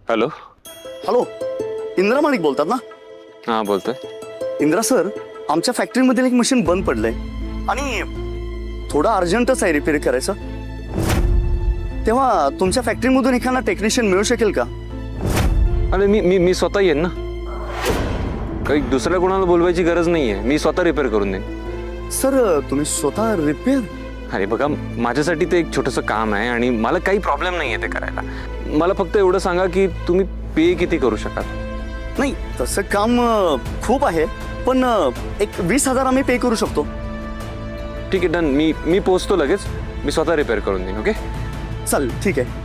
Hello. Hello, Indra माणिक बोलतात ना? हां बोलतोय. इंद्रा सर, आमच्या फॅक्टरीमधील एक मशीन बंद पडलंय आणि थोडं अर्जंटच आहे रिपेअर करायचं. तेव्हा तुमच्या फॅक्टरीमधून एखादा टेक्निशियन मिळू शकेल का? अरे मी स्वतः येईन ना, काही दुसऱ्या कोणाला बोलवायची गरज नाहीये. मी स्वतः रिपेअर करून देईन. सर, तुम्ही स्वतः रिपेअर? अरे बघा, माझ्यासाठी ते एक छोटंसं काम आहे आणि मला काही प्रॉब्लेम नाही आहे ते करायला. मला फक्त एवढं सांगा की तुम्ही पे किती करू शकाल. नाही, तसं काम खूप आहे, पण एक 20,000 आम्ही पे करू शकतो. ठीक आहे, डन. मी पोचतो लगेच. मी स्वतः रिपेअर करून देईन. ओके, चालेल, ठीक आहे.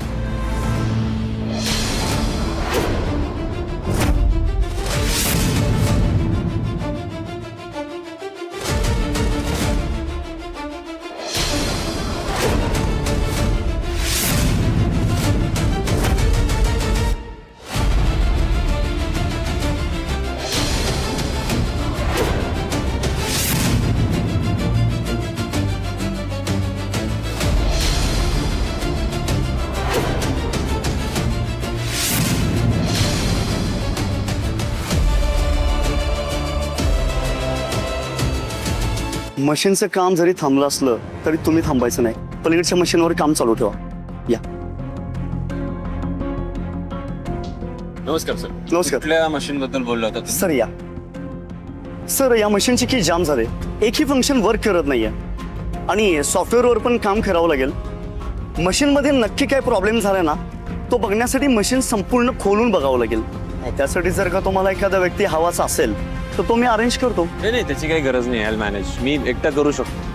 मशीनचं काम जरी थांबलं असलं तरी तुम्ही थांबायचं नाही. पलीकडच्या मशीनवर काम चालू ठेवा. या. नमस्कार सर. नमस्कार. कुठल्या मशीन बद्दल बोलला होता? सर या. सर, या मशीनची की जाम झाले, एकही फंक्शन वर्क करत नाहीये आणि सॉफ्टवेअरवर पण काम करावं लागेल. मशीनमध्ये नक्की काय प्रॉब्लेम झाला ना, तो बघण्यासाठी मशीन संपूर्ण खोलून बघावं लागेल. त्यासाठी जर का तुम्हाला एखादा व्यक्ती हवाचा असेल तर तो मी अरेंज करतो. नाही, त्याची काही गरज नाही. I manage. मी एकटा करू शकतो.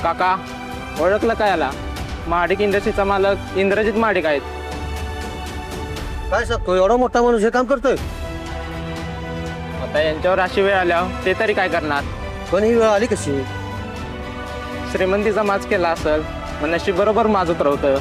काका, ओळखलं काय याला? महाडिक इंडस्ट्रीचा मालक इंद्रजित महाडिक आहेत. काय सांगतो, एवढा मोठा माणूस हे काम करतोय? आता यांच्यावर अशी वेळ आल्यावर ते तरी काय करणार? पण ही वेळ आली कशी? श्रीमंतीचा माज केला असेल, मग नशीब बरोबर माज उतरवतं.